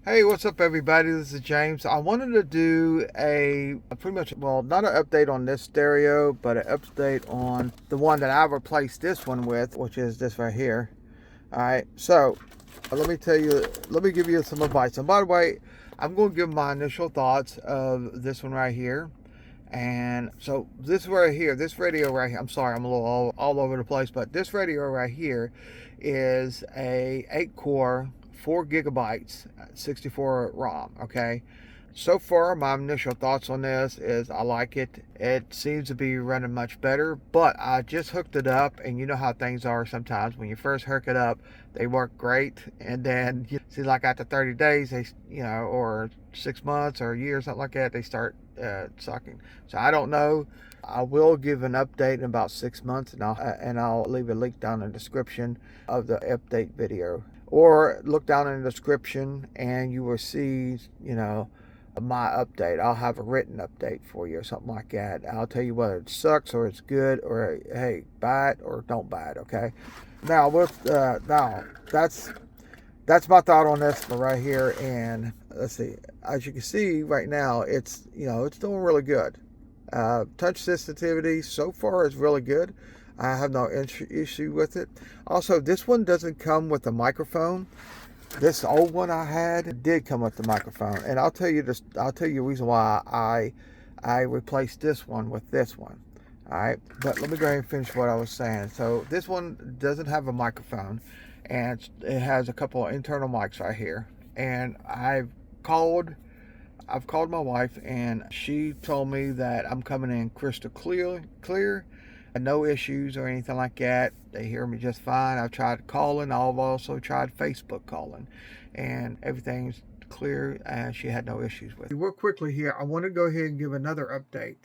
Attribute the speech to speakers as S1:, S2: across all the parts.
S1: Hey, what's up, everybody? This is James. I wanted to do a pretty much, well, not an update on this stereo, but an update on the one that I replaced this one with, which is this right here. All right, so let me give you some advice. And by the way, I'm going to give my initial thoughts of this one right here. And so this right here, this radio right here, I'm sorry, I'm a little all over the place, but this radio right here is a 8 core, 4 gigabytes, 64 ROM. Okay. So far, my initial thoughts on this is I like it. It seems to be running much better, but I just hooked it up, and you know how things are sometimes. When you first hook it up, they work great, and then you see, like after 30 days, they, or 6 months or a year or something like that, they start sucking. So I don't know. I will give an update in about 6 months, and I'll leave a link down in the description of the update video, or look down in the description, and you will see, my update. I'll have a written update for you or something like that. I'll tell you whether it sucks or it's good, or hey, buy it or don't buy it. Okay. Now that's my thought on this one right here. And let's see. As you can see right now, it's doing really good. Touch sensitivity so far is really good. I have no issue with it. Also, this one doesn't come with a microphone. This old one I had did come with the microphone, and I'll tell you this. I'll tell you the reason why I replaced this one with this one. All right, but let me go ahead and finish what I was saying. So this one doesn't have a microphone, and it has a couple of internal mics right here. And I've called my wife, and she told me that I'm coming in crystal clear, and no issues or anything like that. They hear me just fine. I've tried calling. I've also tried Facebook calling, and everything's clear, and she had no issues with it. Real quickly here, I want to go ahead and give another update.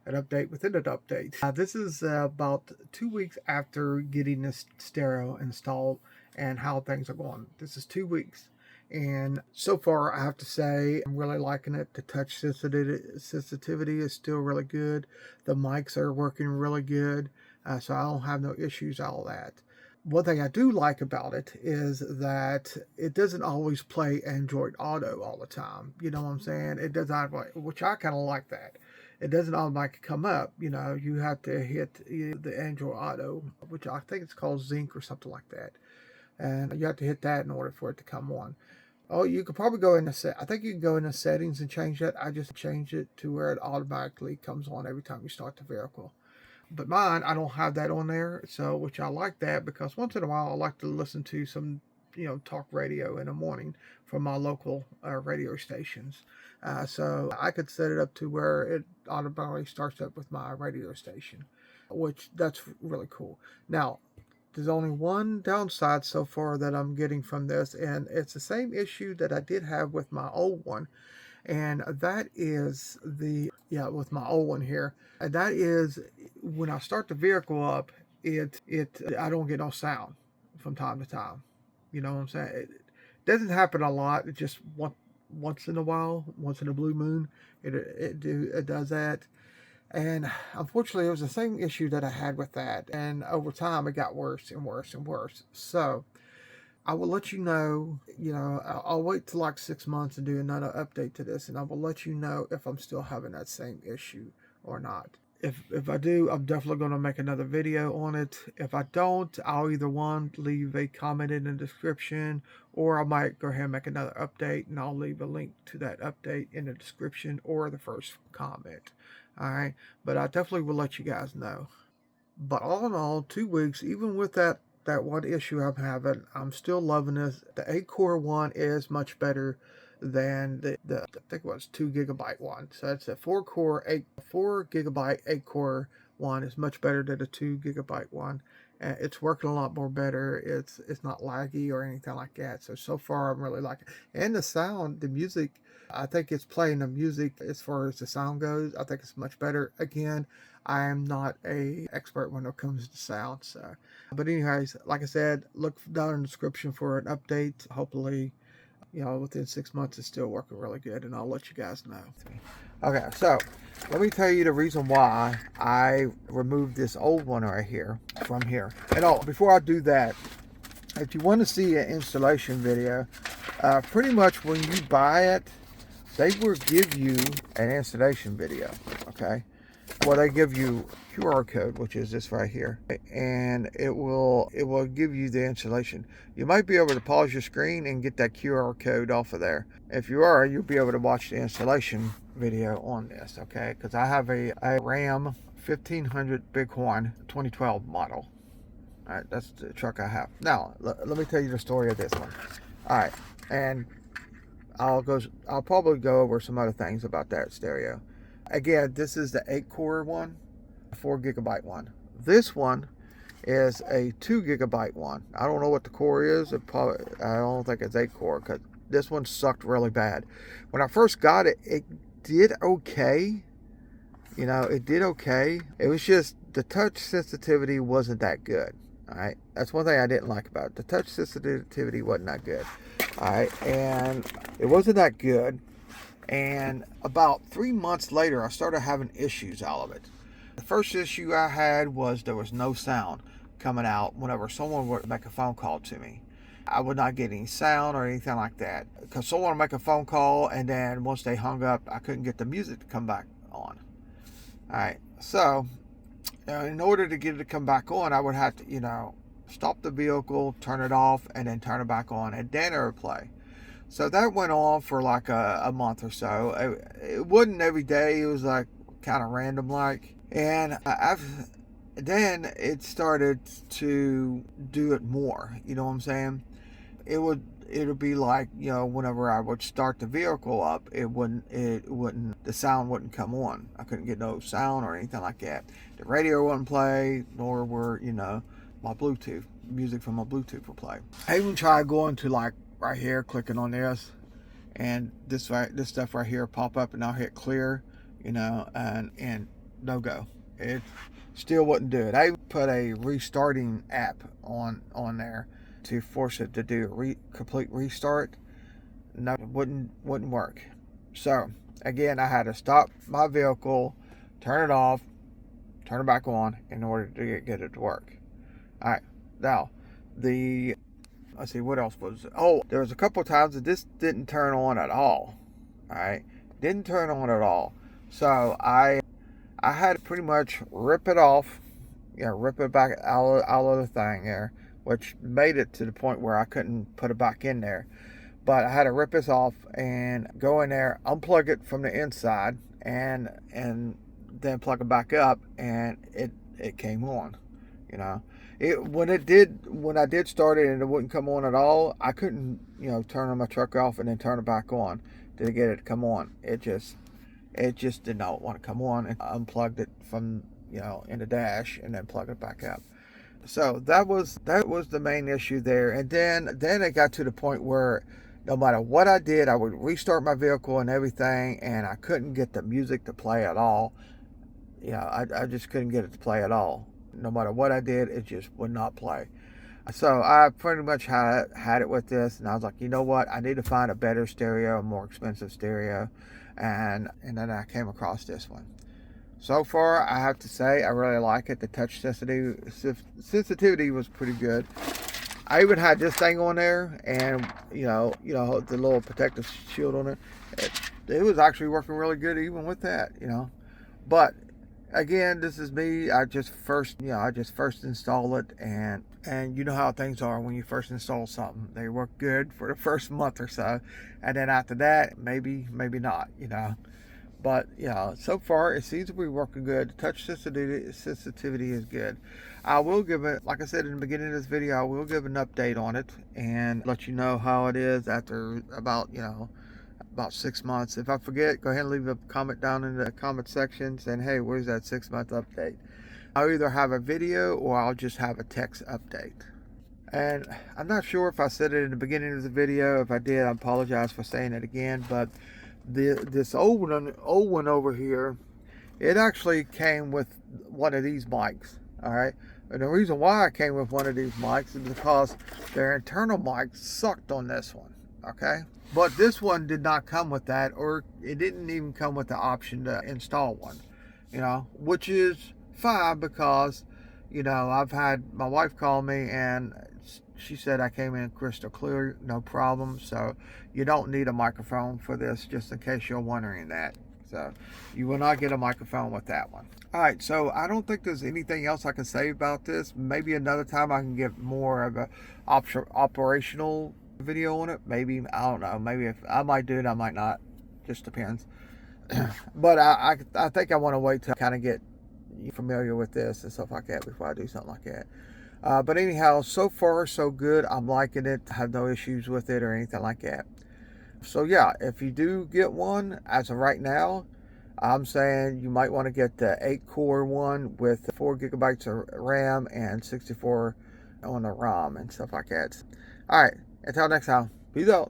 S1: An update within an update. This is about 2 weeks after getting this stereo installed and how things are going. This is 2 weeks. And so far, I have to say, I'm really liking it. The touch sensitivity is still really good. The mics are working really good. So I don't have no issues, all that. One thing I do like about it is that it doesn't always play Android Auto all the time. You know what I'm saying? It does not, which I kind of like that. It doesn't automatically come up. You have to hit the Android Auto, which I think it's called Zinc or something like that. And you have to hit that in order for it to come on. Oh, you could probably go in the I think you can go in the settings and change that. I just changed it to where it automatically comes on every time you start the vehicle. But mine, I don't have that on there, so which I like that, because once in a while I like to listen to some, talk radio in the morning from my local radio stations. So I could set it up to where it automatically starts up with my radio station, which that's really cool. Now, there's only one downside so far that I'm getting from this, and it's the same issue that I did have with my old one, and that is with my old one here, and that is when I start the vehicle up, it I don't get no sound from time to time. You know what I'm saying? It doesn't happen a lot. It just once in a while, once in a blue moon, it does that. And unfortunately, it was the same issue that I had with that. And over time, it got worse and worse and worse. So I will let you know, I'll wait till like 6 months and do another update to this. And I will let you know if I'm still having that same issue or not. If I do, I'm definitely going to make another video on it. If I don't, I'll either leave a comment in the description, or I might go ahead and make another update, and I'll leave a link to that update in the description or the first comment. All right, but I definitely will let you guys know. But all in all, 2 weeks, even with that one issue I'm having, I'm still loving this. The 8 core one is much better than the I think it was 2 gigabyte one. So it's a 4 gigabyte 8 core one is much better than the 2 gigabyte one. And it's working a lot more better. It's not laggy or anything like that. So far I'm really liking it. And the sound, the music, I think it's playing the music as far as the sound goes. I think it's much better. Again, I am not a expert when it comes to sound. So, but anyways, like I said, look down in the description for an update. Hopefully, within 6 months, it's still working really good, and I'll let you guys know. Okay, so let me tell you the reason why I removed this old one right here from here. And before I do that, if you want to see an installation video, Pretty much when you buy it, they will give you an installation video, okay? Well, they give you QR code, which is this right here, and it will give you the installation. You might be able to pause your screen and get that QR code off of there. If you are, you'll be able to watch the installation video on this, okay? Because I have a Ram 1500 Bighorn 2012 model. All right, that's the truck I have. Now, let me tell you the story of this one. All right, and I'll probably go over some other things about that stereo. Again, this is the 8-core one, 4 gigabyte one. This one is a 2 gigabyte one. I don't know what the core is. I don't think it's 8-core because this one sucked really bad. When I first got it, it did okay. You know, it did okay. It was just the touch sensitivity wasn't that good. All right, that's one thing I didn't like about it. The touch sensitivity wasn't that good. All right, and it wasn't that good. And about 3 months later, I started having issues out of it. The first issue I had was there was no sound coming out whenever someone would make a phone call to me. I would not get any sound or anything like that. Because someone would make a phone call, and then once they hung up, I couldn't get the music to come back on. Alright, so in order to get it to come back on, I would have to, you know, stop the vehicle, turn it off, and then turn it back on, and then it would play. So that went on for like a month or so. It wasn't every day. It was like kind of random like. And then it started to do it more. You know what I'm saying? It would be like, you know, whenever I would start the vehicle up, the sound wouldn't come on. I couldn't get no sound or anything like that. The radio wouldn't play, nor were, you know, my Bluetooth music from my Bluetooth would play. I even tried going to like right here, clicking on this, and this stuff right here pop up, and I'll hit clear, you know, and no go. It still wouldn't do it. I put a restarting app on there to force it to do a complete restart. No, it wouldn't work. So again, I had to stop my vehicle, turn it off, turn it back on in order to get it to work. All right, now let's see, what else was it? Oh, there was a couple of times that this didn't turn on at all. All right, didn't turn on at all. So I had to pretty much rip it off, you know, rip it back out of the thing there, which made it to the point where I couldn't put it back in there. But I had to rip this off and go in there, unplug it from the inside, and then plug it back up, and it came on, you know. When I did start it and it wouldn't come on at all, I couldn't, you know, turn my truck off and then turn it back on to get it to come on. It just did not want to come on, and I unplugged it from, you know, in the dash and then plugged it back up. So that was the main issue there. And then it got to the point where no matter what I did, I would restart my vehicle and everything, and I couldn't get the music to play at all. You know, I just couldn't get it to play at all. No matter what I did, it just would not play. So I pretty much had it with this, and I was like, you know what? I need to find a better stereo, a more expensive stereo, and then I came across this one. So far, I have to say, I really like it. The touch sensitivity was pretty good. I even had this thing on there, and you know, the little protective shield on it. It was actually working really good even with that, you know. But again, this is me. I just first install it, and you know how things are when you first install something. They work good for the first month or so, and then after that, maybe not, you know. But yeah, so far it seems to be working good. The touch sensitivity is good. I will give it, like I said in the beginning of this video, I will give an update on it and let you know how it is after about 6 months. If I forget, go ahead and leave a comment down in the comment section saying, hey, where's that 6-month update? I'll either have a video or I'll just have a text update. And I'm not sure if I said it in the beginning of the video. If I did, I apologize for saying it again. But this old one over here, it actually came with one of these mics. All right. And the reason why I came with one of these mics is because their internal mic sucked on this one. Okay. But this one did not come with that, or it didn't even come with the option to install one, you know, which is fine because, you know, I've had my wife call me and she said I came in crystal clear, no problem. So you don't need a microphone for this, just in case you're wondering that. So you will not get a microphone with that one. All right, so I don't think there's anything else I can say about this. Maybe another time I can get more of a operational video on it. Maybe, I don't know. Maybe if I might do it, I might not. Just depends. But I think I want to wait to kind of get familiar with this and stuff like that before I do something like that. But anyhow, so far so good. I'm liking it. I have no issues with it or anything like that. So yeah, if you do get one, as of right now, I'm saying you might want to get the 8-core one with 4 gigabytes of RAM and 64 on the ROM and stuff like that. All right, until next time, peace out.